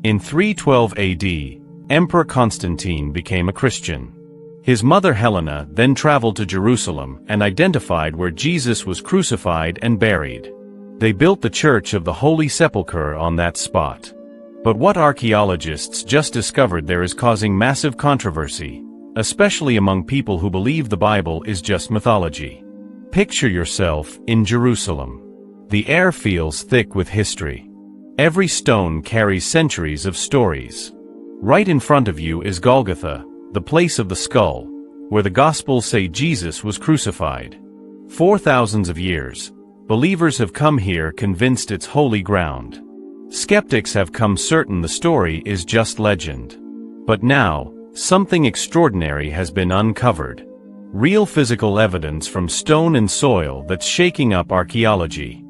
In 312 AD, Emperor Constantine became a Christian. His mother Helena then traveled to Jerusalem and identified where Jesus was crucified and buried. They built the Church of the Holy Sepulchre on that spot. But what archaeologists just discovered there is causing massive controversy, especially among people who believe the Bible is just mythology. Picture yourself in Jerusalem. The air feels thick with history. Every stone carries centuries of stories. Right in front of you is Golgotha, the place of the skull, where the Gospels say Jesus was crucified. For thousands of years, believers have come here convinced it's holy ground. Skeptics have come certain the story is just legend. But now, something extraordinary has been uncovered. Real physical evidence from stone and soil that's shaking up archaeology.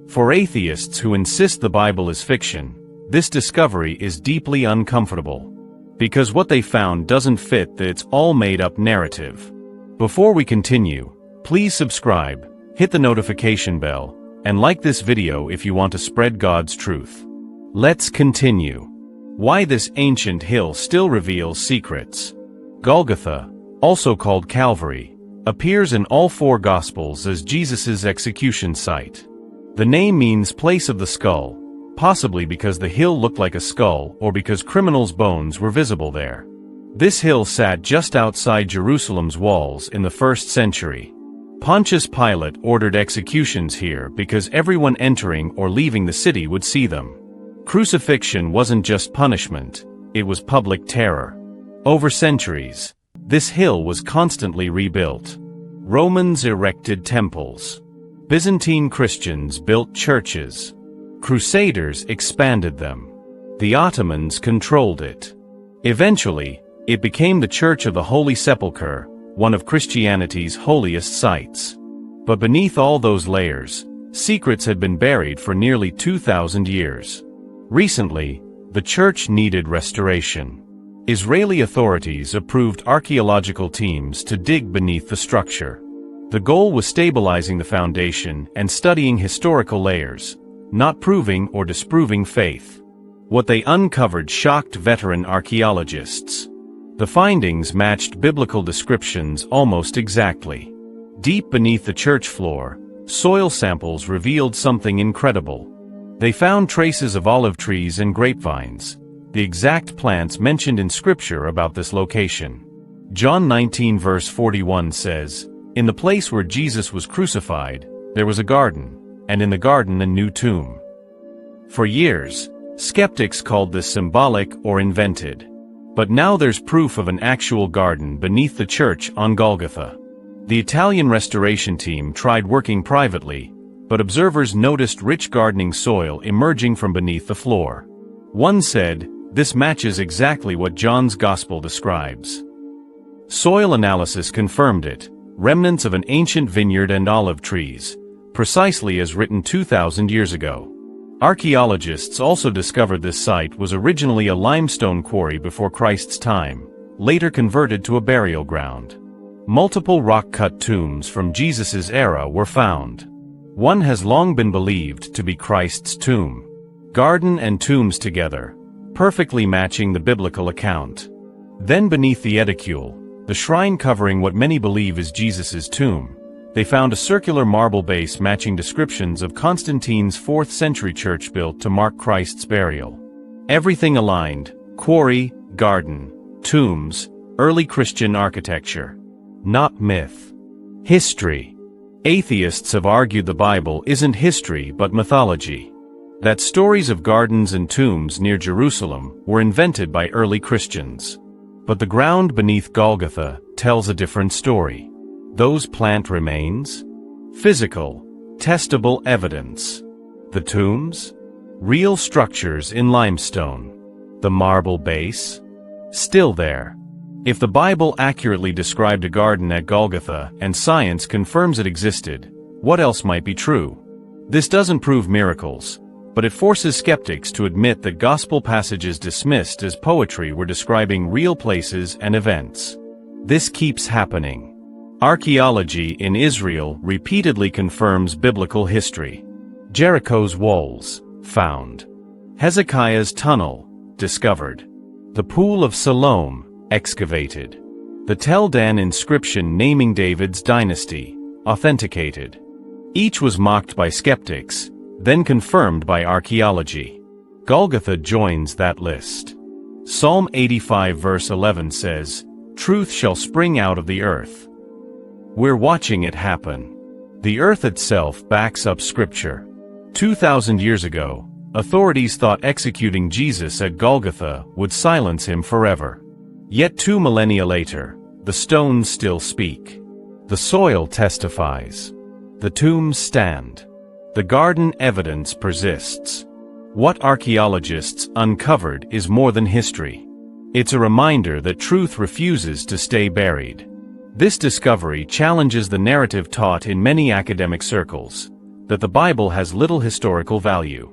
For atheists who insist the Bible is fiction, this discovery is deeply uncomfortable. Because what they found doesn't fit the "it's all made-up" narrative. Before we continue, please subscribe, hit the notification bell, and like this video if you want to spread God's truth. Let's continue. Why this ancient hill still reveals secrets. Golgotha, also called Calvary, appears in all four Gospels as Jesus' execution site. The name means place of the skull, possibly because the hill looked like a skull or because criminals' bones were visible there. This hill sat just outside Jerusalem's walls in the 1st century. Pontius Pilate ordered executions here because everyone entering or leaving the city would see them. Crucifixion wasn't just punishment, it was public terror. Over centuries, this hill was constantly rebuilt. Romans erected temples. Byzantine Christians built churches. Crusaders expanded them. The Ottomans controlled it. Eventually, it became the Church of the Holy Sepulchre, one of Christianity's holiest sites. But beneath all those layers, secrets had been buried for nearly 2,000 years. Recently, the church needed restoration. Israeli authorities approved archaeological teams to dig beneath the structure. The goal was stabilizing the foundation and studying historical layers, not proving or disproving faith. What they uncovered shocked veteran archaeologists. The findings matched biblical descriptions almost exactly. Deep beneath the church floor, soil samples revealed something incredible. They found traces of olive trees and grapevines, the exact plants mentioned in Scripture about this location. John 19 verse 41 says, "In the place where Jesus was crucified, there was a garden, and in the garden a new tomb." For years, skeptics called this symbolic or invented. But now there's proof of an actual garden beneath the church on Golgotha. The Italian restoration team tried working privately, but observers noticed rich gardening soil emerging from beneath the floor. One said, "This matches exactly what John's Gospel describes." Soil analysis confirmed it, remnants of an ancient vineyard and olive trees, precisely as written 2,000 years ago. Archaeologists also discovered this site was originally a limestone quarry before Christ's time, later converted to a burial ground. Multiple rock-cut tombs from Jesus' era were found. One has long been believed to be Christ's tomb. Garden and tombs together, perfectly matching the biblical account. Then beneath the edicule, the shrine covering what many believe is Jesus' tomb, they found a circular marble base matching descriptions of Constantine's 4th century church built to mark Christ's burial. Everything aligned: quarry, garden, tombs, early Christian architecture. Not myth. History. Atheists have argued the Bible isn't history but mythology. That stories of gardens and tombs near Jerusalem were invented by early Christians. But the ground beneath Golgotha tells a different story. Those plant remains? Physical, testable evidence. The tombs? Real structures in limestone. The marble base? Still there. If the Bible accurately described a garden at Golgotha and science confirms it existed, what else might be true? This doesn't prove miracles, but it forces skeptics to admit that gospel passages dismissed as poetry were describing real places and events. This keeps happening. Archaeology in Israel repeatedly confirms biblical history. Jericho's walls, found. Hezekiah's tunnel, discovered. The Pool of Siloam, excavated. The Tel Dan inscription naming David's dynasty, authenticated. Each was mocked by skeptics, then confirmed by archaeology. Golgotha joins that list. Psalm 85 verse 11 says, "Truth shall spring out of the earth." We're watching it happen. The earth itself backs up Scripture. 2,000 years ago, authorities thought executing Jesus at Golgotha would silence him forever. Yet 2 millennia later, the stones still speak. The soil testifies. The tombs stand. The garden evidence persists. What archaeologists uncovered is more than history. It's a reminder that truth refuses to stay buried. This discovery challenges the narrative taught in many academic circles, that the Bible has little historical value.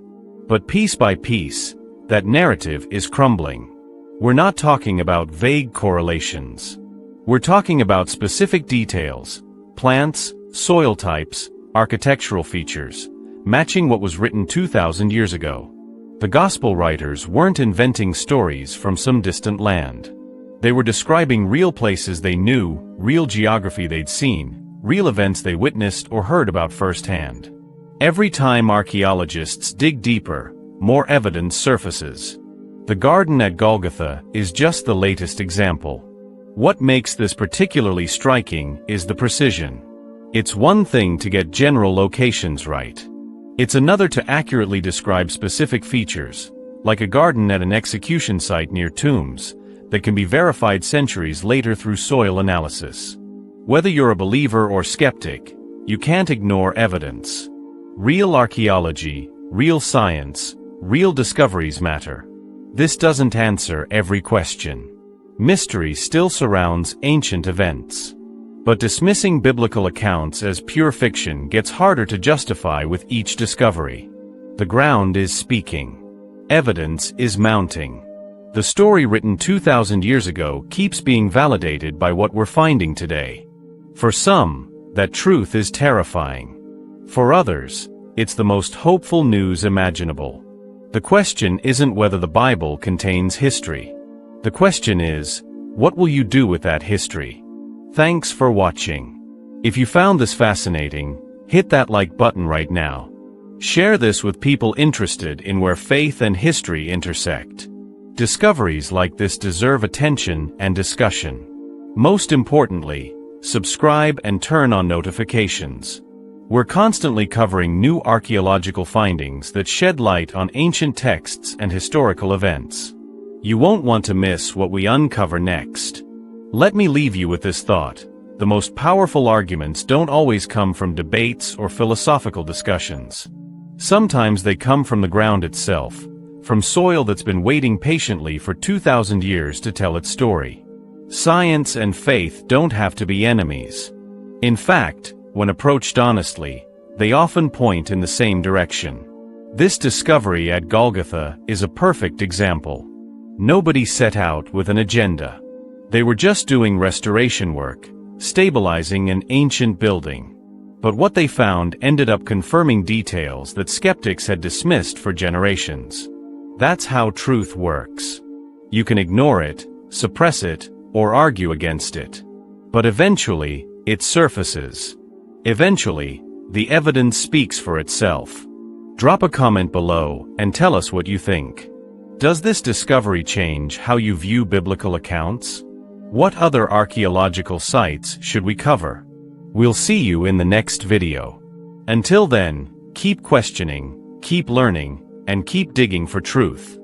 But piece by piece, that narrative is crumbling. We're not talking about vague correlations. We're talking about specific details, plants, soil types, architectural features, matching what was written 2,000 years ago. The Gospel writers weren't inventing stories from some distant land. They were describing real places they knew, real geography they'd seen, real events they witnessed or heard about firsthand. Every time archaeologists dig deeper, more evidence surfaces. The garden at Golgotha is just the latest example. What makes this particularly striking is the precision. It's one thing to get general locations right. It's another to accurately describe specific features, like a garden at an execution site near tombs, that can be verified centuries later through soil analysis. Whether you're a believer or skeptic, you can't ignore evidence. Real archaeology, real science, real discoveries matter. This doesn't answer every question. Mystery still surrounds ancient events. But dismissing biblical accounts as pure fiction gets harder to justify with each discovery. The ground is speaking. Evidence is mounting. The story written 2,000 years ago keeps being validated by what we're finding today. For some, that truth is terrifying. For others, it's the most hopeful news imaginable. The question isn't whether the Bible contains history. The question is, what will you do with that history? Thanks for watching. If you found this fascinating, hit that like button right now. Share this with people interested in where faith and history intersect. Discoveries like this deserve attention and discussion. Most importantly, subscribe and turn on notifications. We're constantly covering new archaeological findings that shed light on ancient texts and historical events. You won't want to miss what we uncover next. Let me leave you with this thought. The most powerful arguments don't always come from debates or philosophical discussions. Sometimes they come from the ground itself, from soil that's been waiting patiently for 2,000 years to tell its story. Science and faith don't have to be enemies. In fact, when approached honestly, they often point in the same direction. This discovery at Golgotha is a perfect example. Nobody set out with an agenda. They were just doing restoration work, stabilizing an ancient building. But what they found ended up confirming details that skeptics had dismissed for generations. That's how truth works. You can ignore it, suppress it, or argue against it. But eventually, it surfaces. Eventually, the evidence speaks for itself. Drop a comment below and tell us what you think. Does this discovery change how you view biblical accounts? What other archaeological sites should we cover? We'll see you in the next video. Until then, keep questioning, keep learning, and keep digging for truth.